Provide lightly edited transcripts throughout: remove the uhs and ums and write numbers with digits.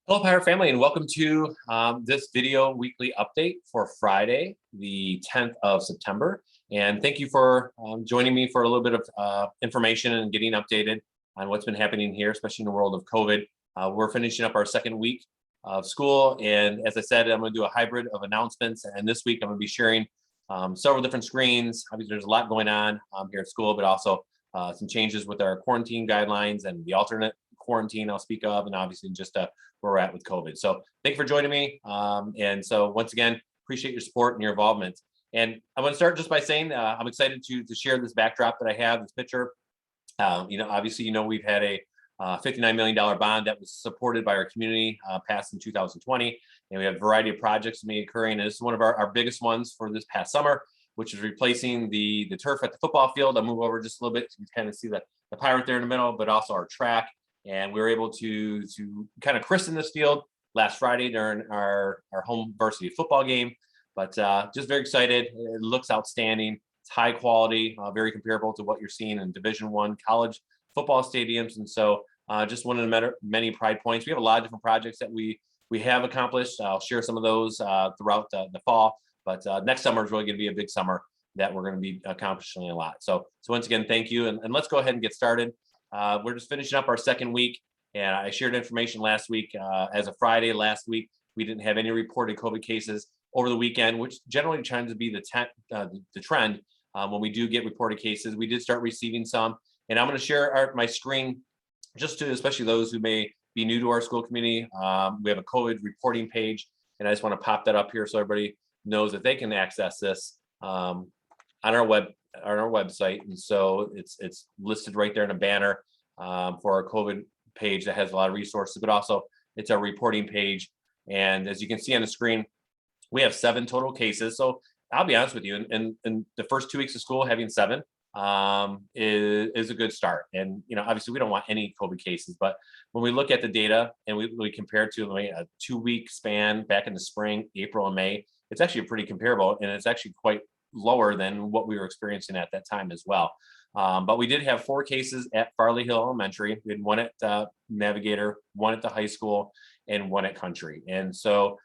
Hello, Pirate family, and welcome to this video weekly update for Friday, the 10th of September. And thank you for joining me for a little bit of information and getting updated on what's been happening here, especially in the world of COVID. We're finishing up our second week of school. And as I said, I'm going to do a hybrid of announcements. And this week, I'm going to be sharing several different screens. Obviously, there's a lot going on here at school, but also some changes with our quarantine guidelines and the alternate quarantine I'll speak of, and obviously just where we're at with COVID. So thank you for joining me. And so once again, appreciate your support and your involvement. And I want to start just by saying I'm excited to share this backdrop that I have, this picture. Obviously, we've had a $59 million bond that was supported by our community, passed in 2020. And we have a variety of projects occurring. And this is one of our biggest ones for this past summer, which is replacing the turf at the football field. I'll move over just a little bit so you can kind of see the pirate there in the middle, but also our track. And we were able to kind of christen this field last Friday during our home varsity football game. But just very excited. It looks outstanding. It's high quality, very comparable to what you're seeing in Division I college football stadiums. And so just one of the many pride points. We have a lot of different projects that we have accomplished. I'll share some of those throughout the fall. But next summer is really going to be a big summer that we're going to be accomplishing a lot. So once again, thank you. And let's go ahead and get started. We're just finishing up our second week, and I shared information last week. As of Friday last week, we didn't have any reported COVID cases over the weekend, which generally tends to be the trend. When we do get reported cases, we did start receiving some, and I'm going to share my screen just to especially those who may be new to our school community. We have a COVID reporting page, and I just want to pop that up here so everybody knows that they can access this on our website. And so it's listed right there in a banner for our COVID page that has a lot of resources, but also it's our reporting page. And as you can see on the screen, we have 7 total cases. So I'll be honest with you, in the first 2 weeks of school, having 7 is a good start. And obviously we don't want any COVID cases, but when we look at the data and we compare it to a 2-week span back in the spring, April and May, it's actually pretty comparable, and it's actually quite lower than what we were experiencing at that time as well. But we did have 4 cases at Farley Hill Elementary. We had 1 at Navigator, 1 at the high school, and 1 at Country. And so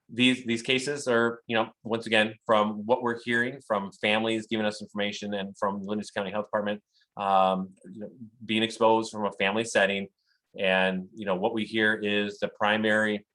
these cases are, once again, from what we're hearing from families giving us information and from the Livingston County Health Department, being exposed from a family setting. And, what we hear is the primary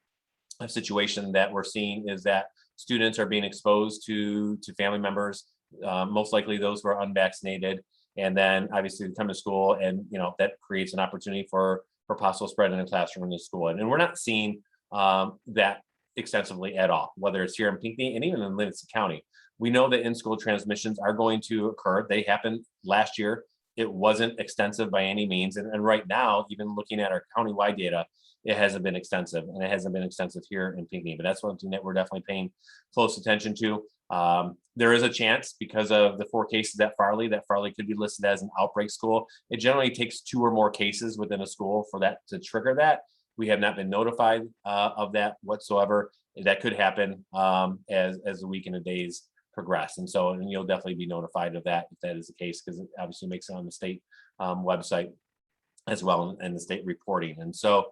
situation that we're seeing is that students are being exposed to family members, most likely those who are unvaccinated, and then obviously they come to school, and that creates an opportunity for possible spread in the classroom in the school. And we're not seeing that extensively at all, whether it's here in Pinckney and even in Livingston County. We know that in-school transmissions are going to occur. They happened last year. It wasn't extensive by any means, and right now, even looking at our countywide data, it hasn't been extensive, and it hasn't been extensive here in Pinckney. But that's one thing that we're definitely paying close attention to. There is a chance, because of the 4 cases at Farley, that Farley could be listed as an outbreak school. It generally takes 2 or more cases within a school for that to trigger that. We have not been notified of that whatsoever. That could happen as the week and the days progress. And you'll definitely be notified of that if that is the case, because it obviously makes it on the state website as well, and the state reporting. And so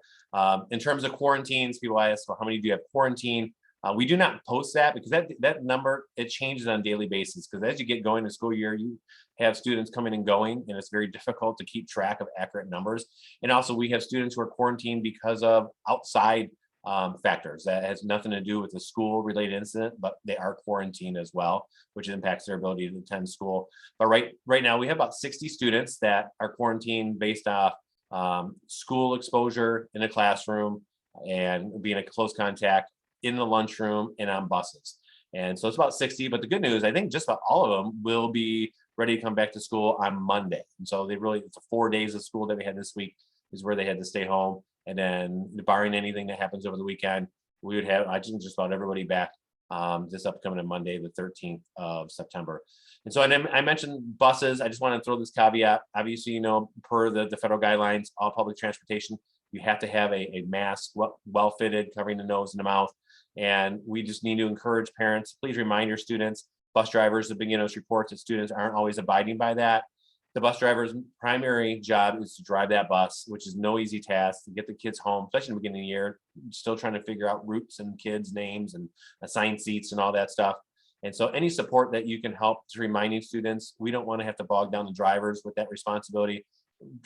in terms of quarantines, people ask, well, how many do you have quarantine? We do not post that, because that number, it changes on a daily basis, because as you get going in the school year, you have students coming and going, and it's very difficult to keep track of accurate numbers. And also we have students who are quarantined because of outside factors that has nothing to do with the school related incident, but they are quarantined as well, which impacts their ability to attend school. But right now we have about 60 students that are quarantined based off school exposure in a classroom and being a close contact in the lunchroom and on buses. And so it's about 60, but the good news, I think just about all of them will be ready to come back to school on Monday. And so it's 4 days of school that we had this week is where they had to stay home. And then barring anything that happens over the weekend, we would have, I think, just about everybody back this upcoming Monday, the 13th of September. And so I mentioned buses. I just want to throw this caveat. Obviously, per the federal guidelines, all public transportation, you have to have a mask well fitted, covering the nose and the mouth. And we just need to encourage parents, please remind your students, bus drivers have been giving us reports that students aren't always abiding by that. The bus driver's primary job is to drive that bus, which is no easy task, to get the kids home, especially in the beginning of the year, still trying to figure out routes and kids' names and assign seats and all that stuff. And so any support that you can help to reminding students, we don't want to have to bog down the drivers with that responsibility.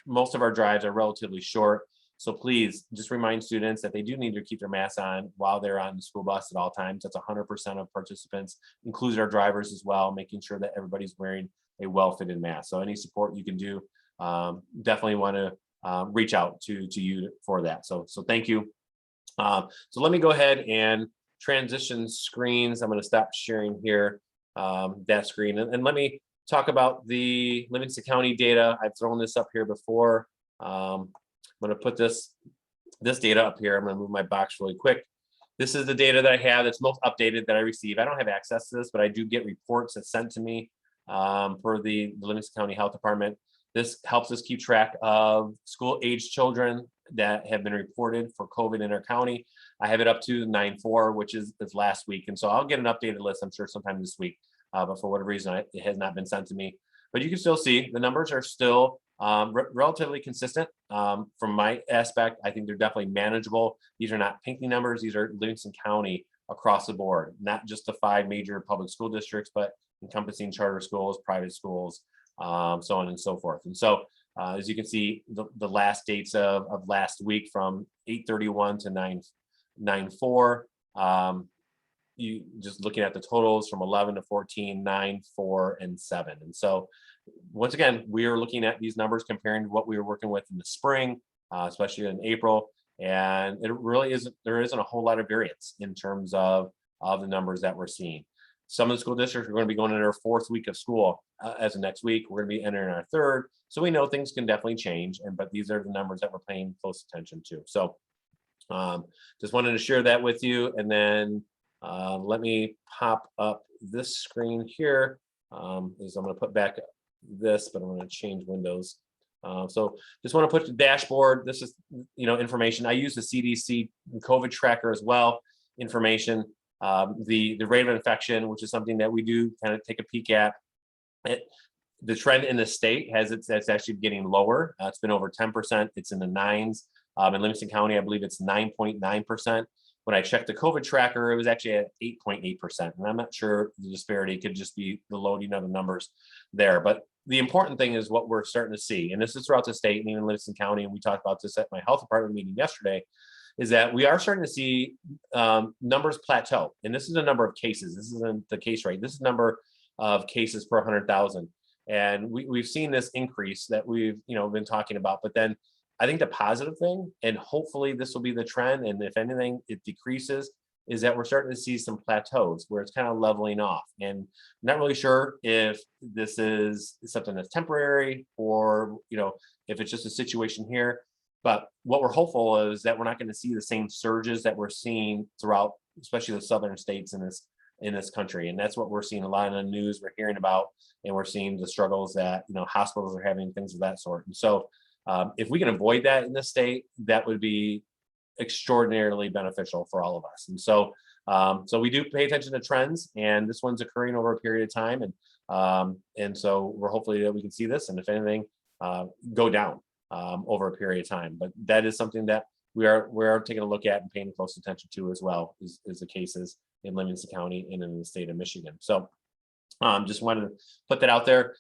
Most of our drives are relatively short. So please just remind students that they do need to keep their masks on while they're on the school bus at all times. That's 100% of participants, includes our drivers as well, making sure that everybody's wearing a well-fitted mask. So any support you can do, definitely want to reach out to you for that. So thank you. So let me go ahead and transition screens. I'm going to stop sharing here, that screen, and let me talk about the Livingston County data. I've thrown this up here before. I'm going to put this data up here. I'm going to move my box really quick. This is the data that I have that's most updated that I receive. I don't have access to this, but I do get reports that's sent to me for the Livingston County Health Department. This helps us keep track of school-age children that have been reported for COVID in our county. I have it up to 9/4, which is last week. And so I'll get an updated list, I'm sure, sometime this week. But for whatever reason, it has not been sent to me. But you can still see the numbers are still relatively consistent. From my aspect, I think they're definitely manageable. These are not Pinckney numbers. These are Livingston County across the board, not just the 5 major public school districts, but encompassing charter schools, private schools, so on and so forth. And so as you can see, the last dates of last week from 8/31 to 9/4, you just looking at the totals from 11 to 14, 9, 4, and 7. And so once again, we are looking at these numbers comparing to what we were working with in the spring, especially in April. And it really isn't, there isn't a whole lot of variance in terms of the numbers that we're seeing. Some of the school districts are going to be going into their 4th week of school as of next week. We're going to be entering our 3rd. So we know things can definitely change, but these are the numbers that we're paying close attention to. So just wanted to share that with you. And then let me pop up this screen here. Is I'm going to put back this, but I'm going to change windows. So just want to put the dashboard. This is, information. I use the CDC COVID tracker as well, information. The rate of infection, which is something that we do kind of take a peek at. The trend in the state it's actually getting lower. It's been over 10%. It's in the 9s. In Livingston County, I believe it's 9.9%. When I checked the COVID tracker, it was actually at 8.8%. And I'm not sure the disparity could just be the loading of the numbers there. But the important thing is what we're starting to see, and this is throughout the state and even Livingston County, and we talked about this at my health department meeting yesterday, is that we are starting to see numbers plateau. And this is a number of cases. This isn't the case rate. This is number of cases per 100,000. And we've seen this increase that we've been talking about. But then I think the positive thing, and hopefully this will be the trend, and if anything, it decreases, is that we're starting to see some plateaus where it's kind of leveling off. And I'm not really sure if this is something that's temporary or, if it's just a situation here. But what we're hopeful is that we're not going to see the same surges that we're seeing throughout, especially the southern states in this country. And that's what we're seeing a lot in the news. We're hearing about, and we're seeing the struggles that hospitals are having, things of that sort. And so if we can avoid that in this state, that would be extraordinarily beneficial for all of us. And so so we do pay attention to trends, and this one's occurring over a period of time. And so we're hopefully that we can see this, and if anything, go down over a period of time. But that is something that we are taking a look at and paying close attention to as well, is the cases in Livingston County and in the state of Michigan. So just wanted to put that out there.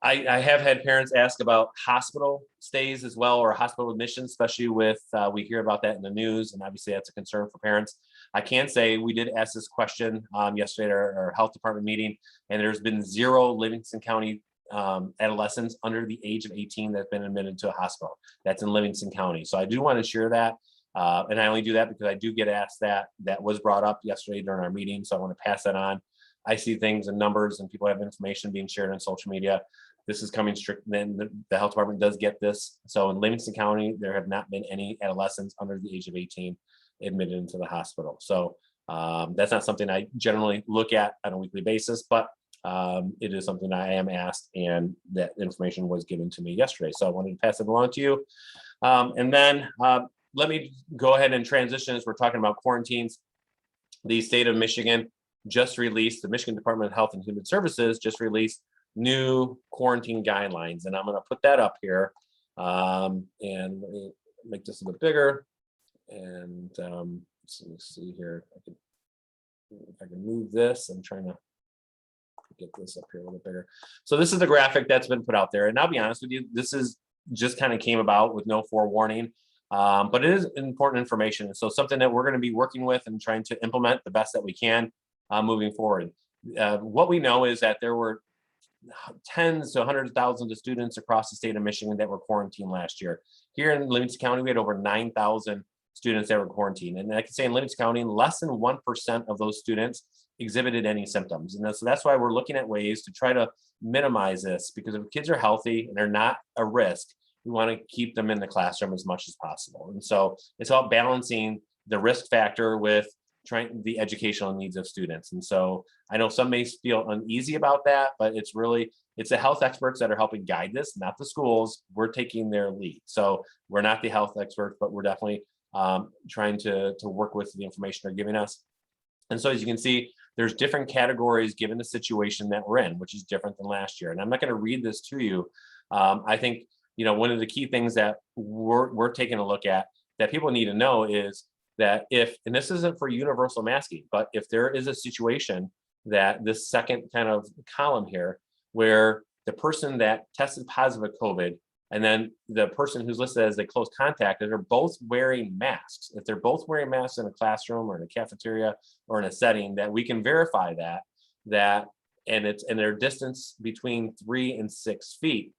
I have had parents ask about hospital stays as well, or hospital admissions, especially with we hear about that in the news, and obviously that's a concern for parents. I can say we did ask this question yesterday at our health department meeting, and there's been 0 Livingston County adolescents under the age of 18 that's been admitted to a hospital. That's in Livingston County. So I do want to share that. And I only do that because I do get asked that was brought up yesterday during our meeting. So I want to pass that on. I see things and numbers, and people have information being shared on social media. This is coming strict. Then the health department does get this. So in Livingston County, there have not been any adolescents under the age of 18 admitted into the hospital. So that's not something I generally look at on a weekly basis, but it is something I am asked, and that information was given to me yesterday. So I wanted to pass it along to you. And then let me go ahead and transition as we're talking about quarantines. The state of Michigan just released, the Michigan Department of Health and Human Services just released new quarantine guidelines. And I'm going to put that up here. And let me make this a bit bigger. And let's see here. If I can move this, I'm trying to get this up here a little bigger. So this is the graphic that's been put out there. And I'll be honest with you, this is just kind of came about with no forewarning. But it is important information. And so something that we're going to be working with and trying to implement the best that we can moving forward. What we know is that there were tens to hundreds of thousands of students across the state of Michigan that were quarantined last year. Here in Livingston County, we had over 9,000 students that were quarantined. And I can say in Livingston County, less than 1% of those students exhibited any symptoms. And so that's why we're looking at ways to try to minimize this, because if kids are healthy and they're not a risk, we want to keep them in the classroom as much as possible. And so it's about balancing the risk factor with trying the educational needs of students. And so I know some may feel uneasy about that, but it's the health experts that are helping guide this, not the schools. We're taking their lead. So we're not the health experts, but we're definitely trying to work with the information they're giving us. And so as you can see, there's different categories given the situation that we're in, which is different than last year. And I'm not going to read this to you. I think, one of the key things that we're taking a look at that people need to know is that and this isn't for universal masking, but if there is a situation that this second kind of column here, where the person that tested positive with COVID and then the person who's listed as a close contact, they're both wearing masks. If they're both wearing masks in a classroom or in a cafeteria or in a setting, that we can verify that and their distance between 3 and 6 feet,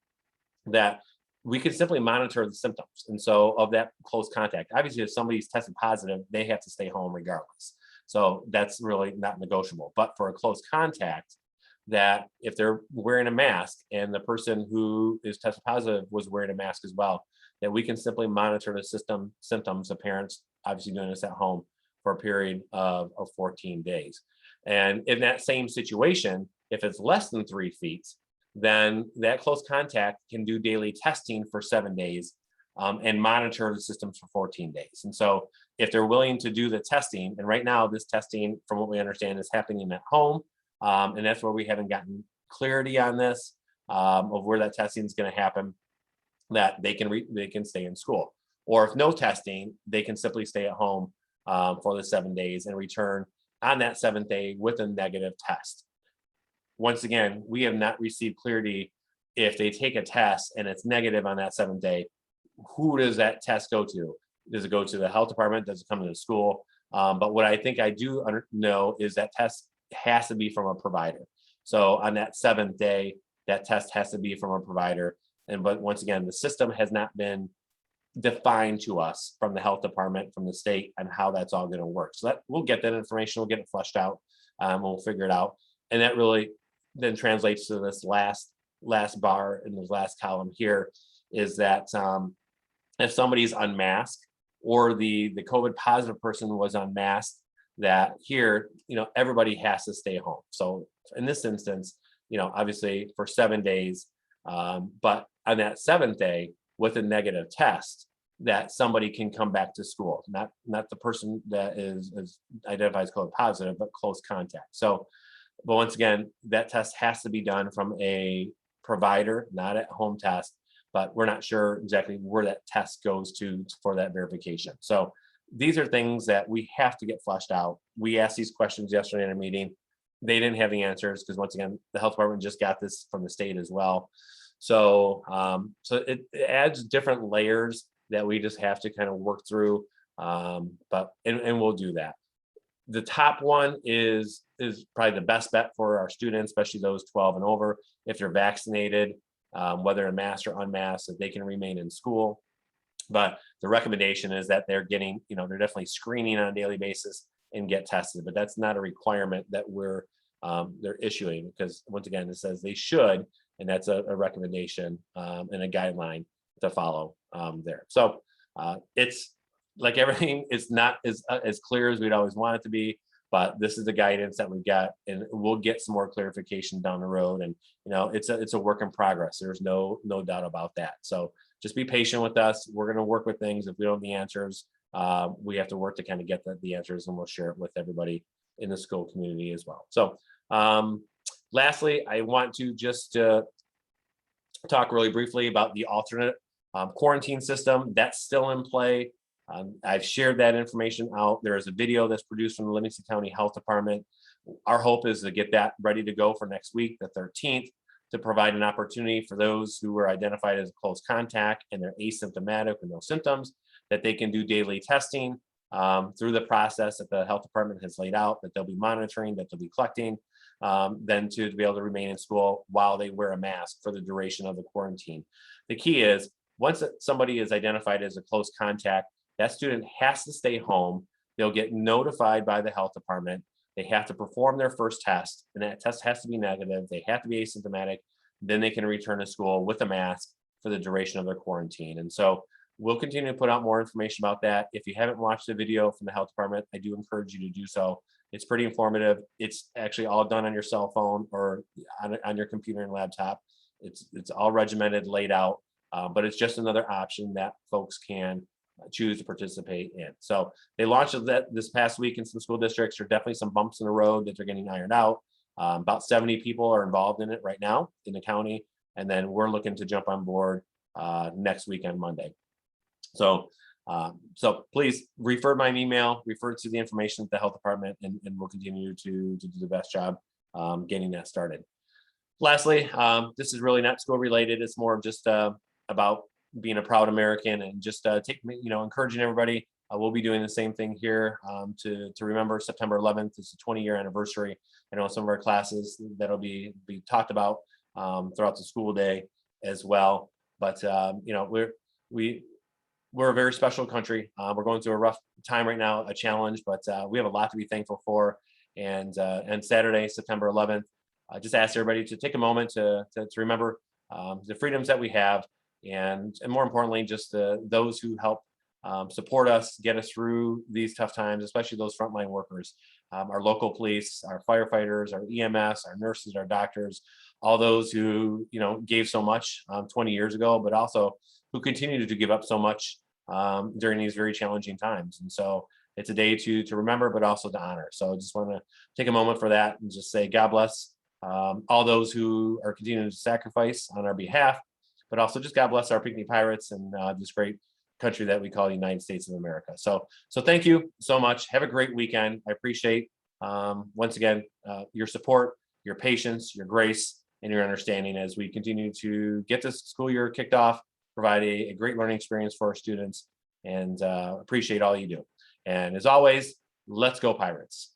that we can simply monitor the symptoms. And so of that close contact, obviously if somebody's tested positive, they have to stay home regardless. So that's really not negotiable. But for a close contact, that if they're wearing a mask and the person who is tested positive was wearing a mask as well, that we can simply monitor the symptoms of parents obviously doing this at home for a period of 14 days. And in that same situation, if it's less than 3 feet, then that close contact can do daily testing for 7 days and monitor the systems for 14 days. And so if they're willing to do the testing, and right now this testing, from what we understand, is happening at home, and that's where we haven't gotten clarity on this, of where that testing is going to happen, that they can stay in school. Or if no testing, they can simply stay at home for the 7 days and return on that 7th day with a negative test. Once again, we have not received clarity if they take a test and it's negative on that 7th day. Who does that test go to? Does it go to the health department? Does it come to the school? But what I think I do know is that test has to be from a provider. So on that 7th day, that test has to be from a provider. But once again, the system has not been defined to us from the health department, from the state, and how that's all going to work. So that we'll get that information, we'll get it fleshed out, we'll figure it out. And that really then translates to this last bar in the last column here, is that if somebody's unmasked or the COVID positive person was unmasked, that here, everybody has to stay home. So in this instance, obviously for 7 days, but on that 7th day with a negative test, that somebody can come back to school, not the person that is identified as COVID positive, but close contact. So, but once again, that test has to be done from a provider, not at home test, but we're not sure exactly where that test goes to for that verification. So these are things that we have to get fleshed out. We asked these questions yesterday in a meeting. They didn't have the answers because, once again, the health department just got this from the state as well. So, so it adds different layers that we just have to kind of work through. But we'll do that. The top one is probably the best bet for our students, especially those 12 and over. If they're vaccinated, whether in mask or unmasked, that they can remain in school. But the recommendation is that they're getting, they're definitely screening on a daily basis and get tested. But that's not a requirement that they're issuing, because once again, it says they should, and that's a recommendation and a guideline to follow there. So it's like everything, it's not as clear as we'd always want it to be, but this is the guidance that we've got, and we'll get some more clarification down the road. And it's a work in progress. There's no doubt about that. So just be patient with us. We're going to work with things. If we don't have the answers, we have to work to kind of get the answers, and we'll share it with everybody in the school community as well. So Lastly, I want to just talk really briefly about the alternate quarantine system that's still in play. I've shared that information out. There is a video that's produced from the Livingston County Health Department. Our hope is to get that ready to go for next week, the 13th, to provide an opportunity for those who were identified as a close contact and they're asymptomatic with no symptoms, that they can do daily testing through the process that the health department has laid out, that they'll be monitoring, that they'll be collecting, then to be able to remain in school while they wear a mask for the duration of the quarantine. The key is, once somebody is identified as a close contact, that student has to stay home. They'll get notified by the health department. They have to perform their first test, and that test has to be negative. They have to be asymptomatic. Then they can return to school with a mask for the duration of their quarantine. And so we'll continue to put out more information about that. If you haven't watched the video from the health department, I do encourage you to do so. It's pretty informative. It's actually all done on your cell phone or on your computer and laptop. It's all regimented, laid out, but it's just another option that folks can choose to participate in. So they launched that this past week in some school districts. There are definitely some bumps in the road that they're getting ironed out. About 70 people are involved in it right now in the county, and then we're looking to jump on board next week on Monday. So please refer my email, refer to the information at the health department, and we'll continue to do the best job getting that started. Lastly, this is really not school related. It's more of just about being a proud American and just encouraging everybody. We'll be doing the same thing here to remember September 11th. It's the 20-year anniversary. I know some of our classes that'll be talked about throughout the school day as well. But we're a very special country. We're going through a rough time right now, a challenge, but we have a lot to be thankful for. And Saturday, September 11th, I just ask everybody to take a moment to remember the freedoms that we have, and more importantly, just those who help support us, get us through these tough times, especially those frontline workers, our local police, our firefighters, our EMS, our nurses, our doctors, all those who gave so much 20 years ago, but also who continue to give up so much during these very challenging times. And so it's a day to remember, but also to honor. So I just want to take a moment for that and just say God bless all those who are continuing to sacrifice on our behalf, but also just God bless our Pinckney Pirates and this great country that we call the United States of America. So thank you so much. Have a great weekend. I appreciate once again your support, your patience, your grace, and your understanding as we continue to get this school year kicked off, provide a great learning experience for our students, and appreciate all you do. And as always, let's go Pirates.